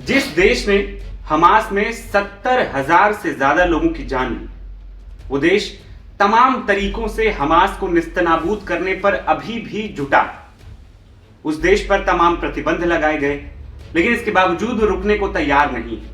जिस देश ने हमास में 70,000 से ज्यादा लोगों की जान ली, वो देश तमाम तरीकों से हमास को निस्तनाबूद करने पर अभी भी जुटा। उस देश पर तमाम प्रतिबंध लगाए गए, लेकिन इसके बावजूद वो रुकने को तैयार नहीं है।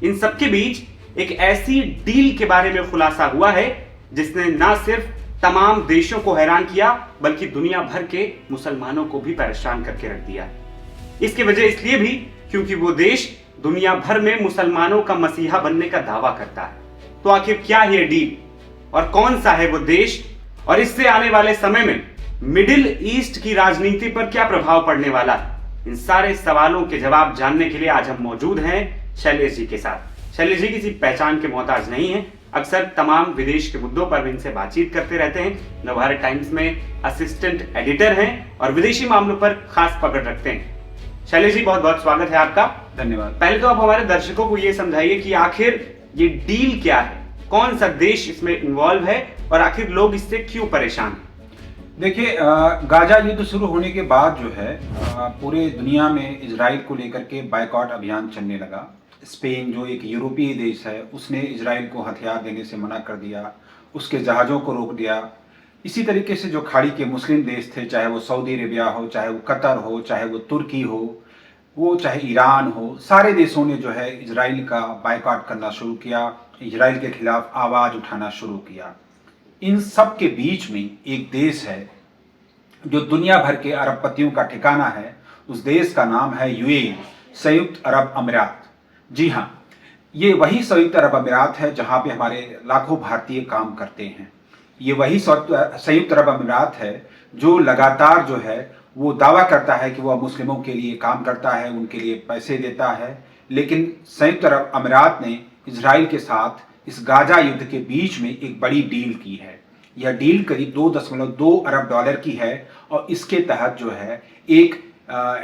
इन सबके बीच एक ऐसी डील के बारे में खुलासा हुआ है जिसने ना सिर्फ तमाम देशों को हैरान किया, बल्कि दुनिया भर के मुसलमानों को भी परेशान करके रख दिया। इसकी वजह इसलिए भी क्योंकि वो देश दुनिया भर में मुसलमानों का मसीहा बनने का दावा करता है। तो आखिर क्या है डील और कौन सा है वो देश, और इससे आने वाले समय में मिडिल ईस्ट की राजनीति पर क्या प्रभाव पड़ने वाला है? इन सारे सवालों के जवाब जानने के लिए आज हम मौजूद हैं शैलेश जी के साथ। शैलेश जी किसी पहचान के मोहताज नहीं है, अक्सर तमाम विदेश के मुद्दों पर इनसे बातचीत करते रहते हैं। नवभारत टाइम्स में असिस्टेंट एडिटर हैं और विदेशी मामलों पर खास पकड़ रखते हैं। शैलेश जी, बहुत बहुत स्वागत है आपका। धन्यवाद। पहले तो आप हमारे दर्शकों को ये समझाइए कि आखिर ये डील क्या है, कौन सा देश इसमें इन्वॉल्व है और आखिर लोग इससे क्यों परेशान हैं? देखिए, गाजा युद्ध शुरू होने के बाद जो है पूरे दुनिया में इजराइल को लेकर के बायकॉट अभियान चलने लगा। स्पेन जो एक यूरोपीय देश है, उसने इजराइल को हथियार देने से मना कर दिया, उसके जहाज़ों को रोक दिया। इसी तरीके से जो खाड़ी के मुस्लिम देश थे, चाहे वो सऊदी अरेबिया हो, चाहे वो कतर हो, चाहे वो तुर्की हो, वो चाहे ईरान हो, सारे देशों ने जो है इजराइल का बायकॉट करना शुरू किया, इजराइल के खिलाफ आवाज़ उठाना शुरू किया। इन सब के बीच में एक देश है जो दुनिया भर के अरबपतियों का ठिकाना है। उस देश का नाम है यूएई, संयुक्त अरब अमीरात। जी हाँ, ये वही संयुक्त अरब अमीरात है जहाँ पे हमारे लाखों भारतीय काम करते हैं। ये वही संयुक्त अरब अमीरात है जो लगातार जो है वो दावा करता है कि वह मुस्लिमों के लिए काम करता है, उनके लिए पैसे देता है। लेकिन संयुक्त अरब अमीरात ने इजराइल के साथ इस गाजा युद्ध के बीच में एक बड़ी डील की है। यह डील करीब 2.2 अरब डॉलर की है और इसके तहत जो है एक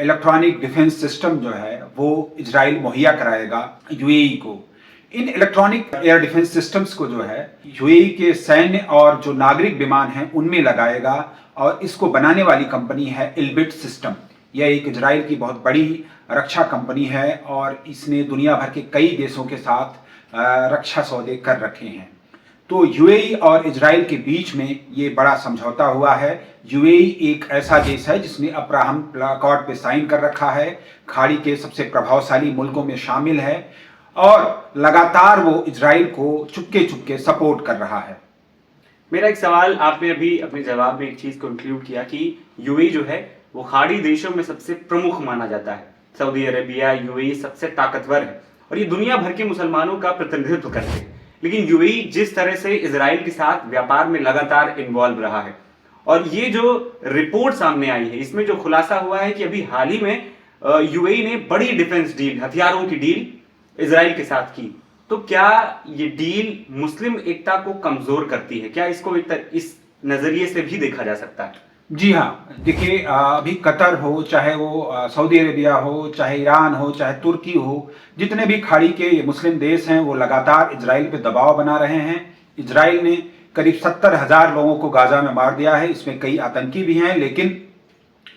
इलेक्ट्रॉनिक डिफेंस सिस्टम जो है वो इजराइल मुहैया कराएगा यूएई को। इन इलेक्ट्रॉनिक एयर डिफेंस सिस्टम्स को जो है यूएई के सैन्य और जो नागरिक विमान हैं उनमें लगाएगा, और इसको बनाने वाली कंपनी है एल्बिट सिस्टम। यह एक इजराइल की बहुत बड़ी रक्षा कंपनी है और इसने दुनिया भर के कई देशों के साथ रक्षा सौदे कर रखे हैं। तो यूएई और इजराइल के बीच में ये बड़ा समझौता हुआ है। यूएई एक ऐसा देश है जिसने अब्राहम अकॉर्ड पे साइन कर रखा है, खाड़ी के सबसे प्रभावशाली मुल्कों में शामिल है और लगातार वो इजराइल को चुपके चुपके सपोर्ट कर रहा है। मेरा एक सवाल, आपने अभी अपने जवाब में एक चीज को इंक्लूड किया कि यूएई जो है वो खाड़ी देशों में सबसे प्रमुख माना जाता है। सऊदी अरेबिया, यूएई सबसे ताकतवर है और ये दुनिया भर के मुसलमानों का प्रतिनिधित्व करते हैं। लेकिन यूएई जिस तरह से इजराइल के साथ व्यापार में लगातार इन्वॉल्व रहा है, और ये जो रिपोर्ट सामने आई है इसमें जो खुलासा हुआ है कि अभी हाल ही में यूएई ने बड़ी डिफेंस डील, हथियारों की डील इजराइल के साथ की। तो क्या ये डील मुस्लिम एकता को कमजोर करती है? क्या इसको इस नजरिए से भी देखा जा सकता है? जी हाँ, देखिए, अभी कतर हो, चाहे वो सऊदी अरेबिया हो, चाहे ईरान हो, चाहे तुर्की हो, जितने भी खाड़ी के ये मुस्लिम देश हैं वो लगातार इजराइल पे दबाव बना रहे हैं। इजराइल ने करीब 70,000 लोगों को गाजा में मार दिया है। इसमें कई आतंकी भी हैं, लेकिन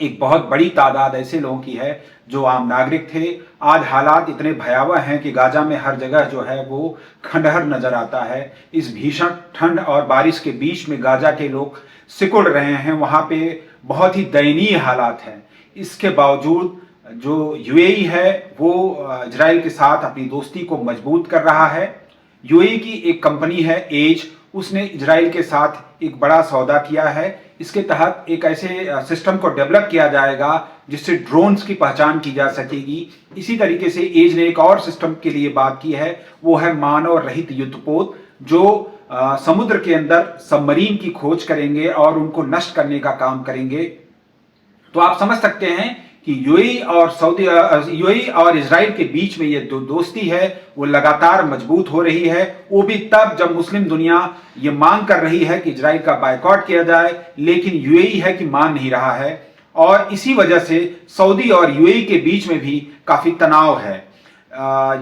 एक बहुत बड़ी तादाद ऐसे लोगों की है जो आम नागरिक थे। आज हालात इतने भयावह हैं कि गाजा में हर जगह जो है वो खंडहर नजर आता है। इस भीषण ठंड और बारिश के बीच में गाजा के लोग सिकुड़ रहे हैं, वहाँ पे बहुत ही दयनीय हालात हैं। इसके बावजूद जो यूएई है वो इजराइल के साथ अपनी दोस्ती को मजबूत कर रहा है। यूएई की एक कंपनी है एज, उसने इजराइल के साथ एक बड़ा सौदा किया है। इसके तहत एक ऐसे सिस्टम को डेवलप किया जाएगा जिससे ड्रोन्स की पहचान की जा सकेगी। इसी तरीके से एज ने एक और सिस्टम के लिए बात की है, वो है मानव रहित युद्धपोत, जो समुद्र के अंदर सबमरीन की खोज करेंगे और उनको नष्ट करने का काम करेंगे। तो आप समझ सकते हैं कि यूएई और इजराइल के बीच में ये दोस्ती है वो लगातार मजबूत हो रही है। वो भी तब जब मुस्लिम दुनिया ये मांग कर रही है कि इजराइल का बायकॉट किया जाए, लेकिन यूएई है कि मान नहीं रहा है, और इसी वजह से सऊदी और यूएई के बीच में भी काफी तनाव है।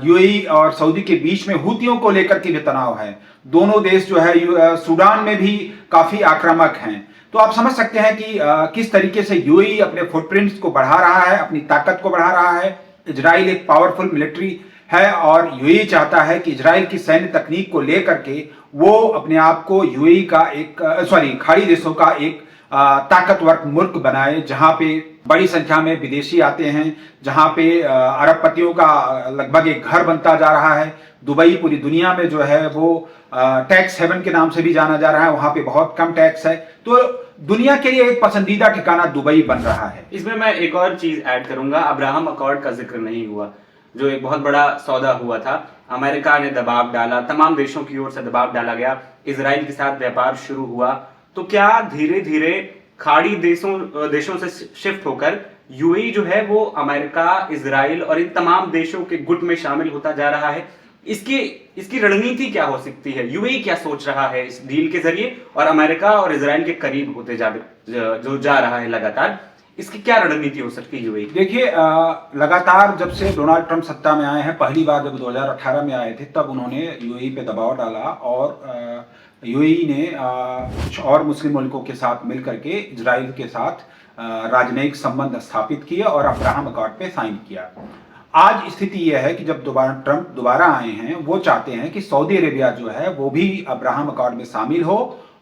यूएई और सऊदी के बीच में हुतियों को लेकर के भी तनाव है। दोनों देश जो है सूडान में भी काफी आक्रामक हैं। तो आप समझ सकते हैं कि किस तरीके से यूएई अपने फुटप्रिंट्स को बढ़ा रहा है, अपनी ताकत को बढ़ा रहा है इजराइल एक पावरफुल मिलिट्री है और यूएई चाहता है कि इजराइल की सैन्य तकनीक को लेकर के वो अपने आप को यूएई का एक खाड़ी देशों का एक ताकतवर मुल्क बनाए, जहां पे बड़ी संख्या में विदेशी आते हैं, जहां पे अरबपतियों का लगभग एक घर बनता जा रहा है। दुबई पूरी दुनिया में जो है वो टैक्स हेवन के नाम से भी जाना जा रहा है, वहां पे बहुत कम टैक्स है, तो दुनिया के लिए एक पसंदीदा ठिकाना दुबई बन रहा है। इसमें मैं एक और चीज ऐड करूंगा, अब्राहम अकॉर्ड का जिक्र नहीं हुआ, जो एक बहुत बड़ा सौदा हुआ था। अमेरिका ने दबाव डाला, तमाम देशों की ओर से दबाव डाला गया, इजराइल के साथ व्यापार शुरू हुआ। तो क्या धीरे धीरे खाड़ी देशों से शिफ्ट होकर यूएई जो है वो अमेरिका, इजराइल और इन तमाम देशों के गुट में शामिल होता जा रहा है? इसकी रणनीति क्या हो सकती है? यूएई क्या सोच रहा है इस डील के जरिए, और अमेरिका और इजराइल के करीब होते जा रहा है लगातार, इसकी क्या रणनीति हो सकती है यूएई? देखिए, लगातार जब से डोनाल्ड ट्रंप सत्ता में आए हैं, पहली बार जब 2018 में आए थे तब उन्होंने यूएई पे दबाव डाला और यूएई ने कुछ और मुस्लिम मुल्कों के साथ मिलकर के इजराइल के साथ राजनयिक संबंध स्थापित किए और अब्राहम अकॉर्ड पे साइन किया। आज स्थिति यह है कि जब ट्रंप दोबारा आए हैं, वो चाहते हैं कि सऊदी अरेबिया जो है वो भी अब्राहम अकॉर्ड में शामिल हो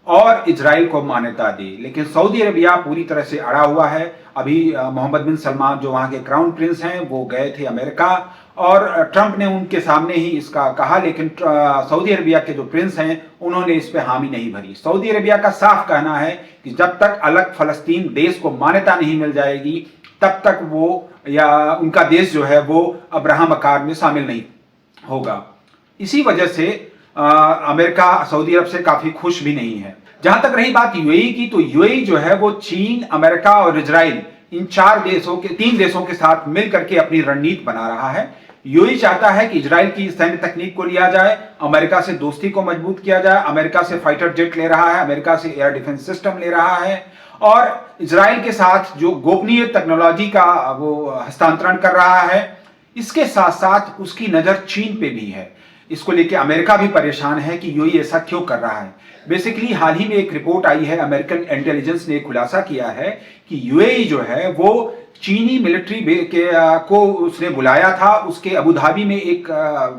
और इजराइल को मान्यता दे, लेकिन सऊदी अरेबिया पूरी तरह से अड़ा हुआ है। अभी मोहम्मद बिन सलमान जो वहाँ के क्राउन प्रिंस हैं वो गए थे अमेरिका और ट्रंप ने उनके सामने ही इसका कहा, लेकिन सऊदी अरेबिया के जो प्रिंस हैं उन्होंने इस पे हामी नहीं भरी। सऊदी अरेबिया का साफ कहना है कि जब तक अलग फलस्तीन देश को मान्यता नहीं मिल जाएगी तब तक वो या उनका देश जो है वो अब्राहम अकॉर्ड में शामिल नहीं होगा। इसी वजह से अमेरिका सऊदी अरब से काफी खुश भी नहीं है। जहां तक रही बात यूएई की, तो यूएई जो है वो चीन, अमेरिका और इजराइल, इन तीन देशों के साथ मिलकर के अपनी रणनीति बना रहा है। यूएई चाहता है कि इजराइल की सैन्य तकनीक को लिया जाए, अमेरिका से दोस्ती को मजबूत किया जाए। अमेरिका से फाइटर जेट ले रहा है, अमेरिका से एयर डिफेंस सिस्टम ले रहा है और इजराइल के साथ जो गोपनीय टेक्नोलॉजी का वो हस्तांतरण कर रहा है। इसके साथ साथ उसकी नजर चीन पे भी है। इसको लेके अमेरिका भी परेशान है कि यूएई ऐसा क्यों कर रहा है। बेसिकली हाल ही में एक रिपोर्ट आई है, अमेरिकन इंटेलिजेंस ने खुलासा किया है कि यूएई जो है वो चीनी मिलिट्री को उसने बुलाया था। उसके अबू धाबी में एक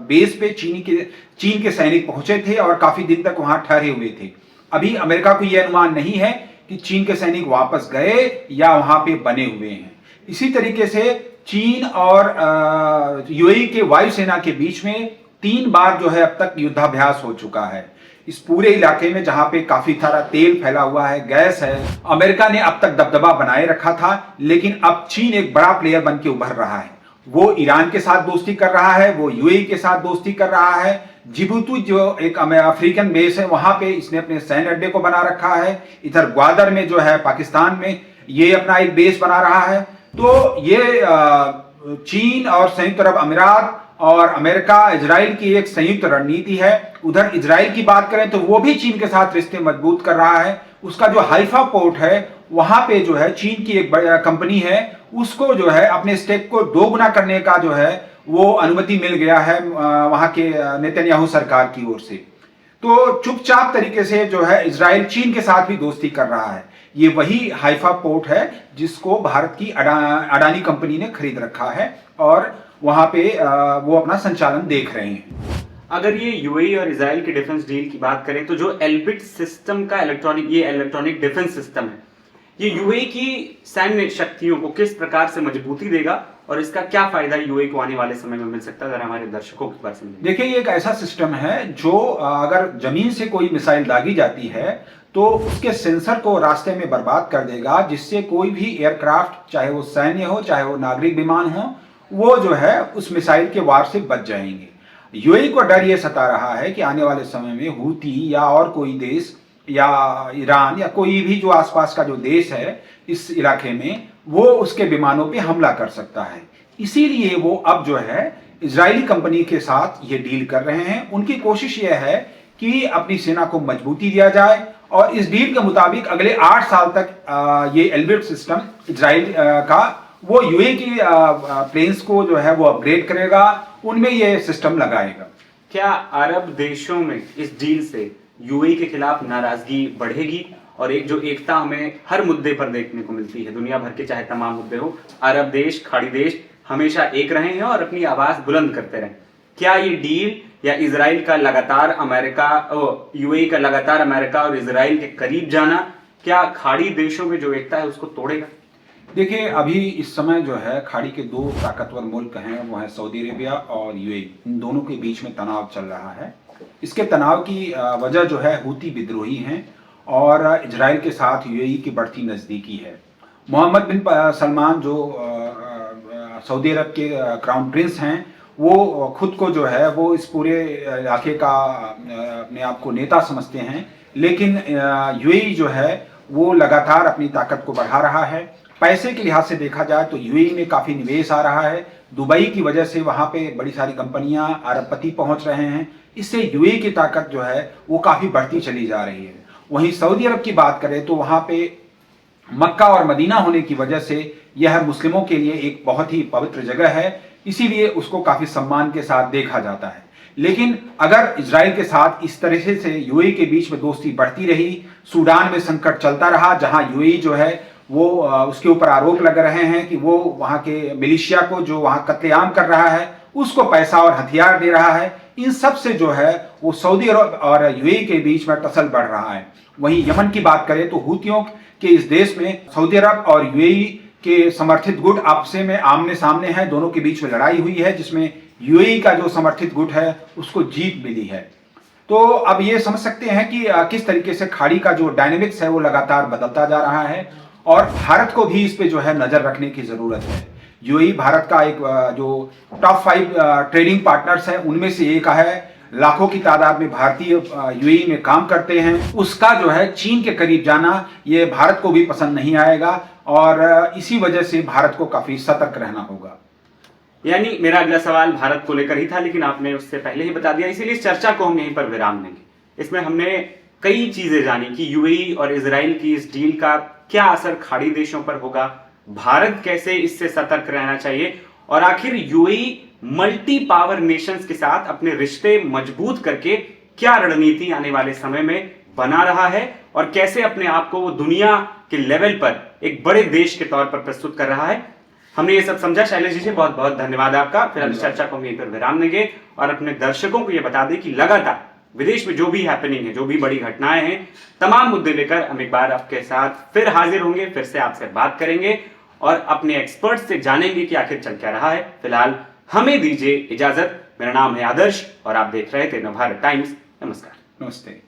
बेस पे चीन के सैनिक पहुंचे थे और काफी दिन तक वहां ठहरे हुए थे। अभी अमेरिका को यह अनुमान नहीं है कि चीन के सैनिक वापस गए या वहां पे बने हुए हैं। इसी तरीके से चीन और यूएई के वायुसेना के बीच में 3 बार जो है अब तक युद्धाभ्यास हो चुका है। इस पूरे इलाके में जहां पे काफी सारा तेल फैला हुआ है, गैस है, अमेरिका ने अब तक दबदबा बनाए रखा था, लेकिन अब चीन एक बड़ा प्लेयर बन के उभर रहा है। वो ईरान के साथ दोस्ती कर रहा है, वो यूएई के साथ दोस्ती कर रहा है। जिबूती जो एक अफ्रीकन बेस है वहां पे इसने अपने सैन्य अड्डे को बना रखा है। इधर ग्वादर में जो है पाकिस्तान में ये अपना एक बेस बना रहा है। तो ये चीन और संयुक्त अरब अमीरात और अमेरिका इजराइल की एक संयुक्त रणनीति है। उधर इजराइल की बात करें तो वो भी चीन के साथ रिश्ते मजबूत कर रहा है। उसका जो हाइफा पोर्ट है वहां पे जो है चीन की एक बड़ी कंपनी है, उसको जो है अपने स्टेक को 2 गुना करने का जो है वो अनुमति मिल गया है वहां के नेतन्याहू सरकार की ओर से। तो चुपचाप तरीके से जो है इजराइल चीन के साथ भी दोस्ती कर रहा है। ये वही हाइफा पोर्ट है जिसको भारत की अडानी कंपनी ने खरीद रखा है और वहां पे वो अपना संचालन देख रहे हैं। अगर ये यूएई और इजराइल की डिफेंस डील की बात करें तो जो एल्बिट सिस्टम का इलेक्ट्रॉनिक डिफेंस सिस्टम है, ये यूएई की सैन्य शक्तियों को किस प्रकार से मजबूती देगा और इसका क्या फायदा यूएई को आने वाले समय में मिल सकता है, अगर हमारे दर्शकों की बात समझें? देखिए, ये एक ऐसा सिस्टम है जो अगर जमीन से कोई मिसाइल दागी जाती है तो उसके सेंसर को रास्ते में बर्बाद कर देगा, जिससे कोई भी एयरक्राफ्ट, चाहे वो सैन्य हो चाहे वो नागरिक विमान हो, वो जो है उस मिसाइल के वार से बच जाएंगे। यूएई को डर ये सता रहा है कि आने वाले समय में हूती या और कोई देश या ईरान या कोई भी जो आसपास का जो देश है इस इलाके में, वो उसके विमानों पे हमला कर सकता है। इसीलिए वो अब जो है इजरायली कंपनी के साथ ये डील कर रहे हैं। उनकी कोशिश ये है कि अपनी सेना को मजबूती दिया जाए और इस डील के मुताबिक अगले 8 साल तक ये एल्बिट सिस्टम इजराइल का वो यूएई की प्लेन्स को जो है वो अपग्रेड करेगा, उनमें ये सिस्टम लगाएगा। क्या अरब देशों में इस डील से यूएई के खिलाफ नाराजगी बढ़ेगी? और एक जो एकता हमें हर मुद्दे पर देखने को मिलती है, दुनिया भर के चाहे तमाम मुद्दे हो, अरब देश, खाड़ी देश हमेशा एक रहे हैं और अपनी आवाज बुलंद करते रहे। क्या ये डील या इजराइल का लगातार यूएई का लगातार अमेरिका और इजराइल के करीब जाना, क्या खाड़ी देशों में जो एकता है उसको तोड़ेगा? देखिए, अभी इस समय जो है खाड़ी के दो ताकतवर मुल्क हैं, वो है सऊदी अरेबिया और यूएई। इन दोनों के बीच में तनाव चल रहा है। इसके तनाव की वजह जो है हूती विद्रोही हैं और इजराइल के साथ यूएई की बढ़ती नज़दीकी है। मोहम्मद बिन सलमान जो सऊदी अरब के क्राउन प्रिंस हैं, वो खुद को जो है वो इस पूरे इलाके का अपने आप को नेता समझते हैं, लेकिन यूएई जो है वो लगातार अपनी ताकत को बढ़ा रहा है। पैसे के लिहाज से देखा जाए तो यूएई में काफ़ी निवेश आ रहा है। दुबई की वजह से वहाँ पे बड़ी सारी कंपनियां अरबपति पहुँच रहे हैं। इससे यूएई की ताकत जो है वो काफ़ी बढ़ती चली जा रही है। वहीं सऊदी अरब की बात करें तो वहाँ पे मक्का और मदीना होने की वजह से यह मुस्लिमों के लिए एक बहुत ही पवित्र जगह है, इसीलिए उसको काफ़ी सम्मान के साथ देखा जाता है। लेकिन अगर इजराइल के साथ इस तरह से यूएई के बीच में दोस्ती बढ़ती रही, सूडान में संकट चलता रहा, जहां यूएई जो है वो उसके ऊपर आरोप लग रहे हैं कि वो वहां के मिलिशिया को जो वहां कत्लेआम कर रहा है उसको पैसा और हथियार दे रहा है, इन सब से जो है वो सऊदी अरब और यूएई के बीच में टसल बढ़ रहा है। वहीं यमन की बात करें तो हूतियों के इस देश में सऊदी अरब और यूएई के समर्थित गुट आपस में आमने सामने हैं। दोनों के बीच में लड़ाई हुई है, जिसमें यूएई का जो समर्थित गुट है उसको जीत मिली है। तो अब ये समझ सकते हैं कि किस तरीके से खाड़ी का जो डायनेमिक्स है वो लगातार बदलता जा रहा है और भारत को भी इस पे जो है नजर रखने की जरूरत है। यूएई भारत का एक जो टॉप 5 ट्रेडिंग पार्टनर्स है उनमें से एक है। लाखों की तादाद में भारतीय यूएई में काम करते हैं। उसका जो है चीन के करीब जाना ये भारत को भी पसंद नहीं आएगा और इसी वजह से भारत को काफी सतर्क रहना होगा। यानी मेरा अगला सवाल भारत को लेकर ही था, लेकिन आपने उससे पहले ही बता दिया, इसीलिए इस चर्चा को हम यहीं पर विराम देंगे। इसमें हमने कई चीजें जानी कि यूएई और इजराइल की इस डील का क्या असर खाड़ी देशों पर होगा, भारत कैसे इससे सतर्क रहना चाहिए और आखिर यूएई मल्टी पावर नेशंस के साथ अपने रिश्ते मजबूत करके क्या रणनीति आने वाले समय में बना रहा है और कैसे अपने आप को वो दुनिया के लेवल पर एक बड़े देश के तौर पर प्रस्तुत कर रहा है। हमने ये सब समझा। शैलेश जी से बहुत बहुत धन्यवाद आपका। फिर इस चर्चा को हम यहीं पर विराम देंगे और अपने दर्शकों को ये बता दें कि लगातार विदेश में जो भी हैपनिंग है, जो भी बड़ी घटनाएं हैं, तमाम मुद्दे लेकर हम एक बार आपके साथ फिर हाजिर होंगे, फिर से आपसे बात करेंगे और अपने एक्सपर्ट से जानेंगे कि आखिर चल क्या रहा है। फिलहाल हमें दीजिए इजाजत। मेरा नाम है आदर्श और आप देख रहे थे नवभारत टाइम्स। नमस्कार। नमस्ते।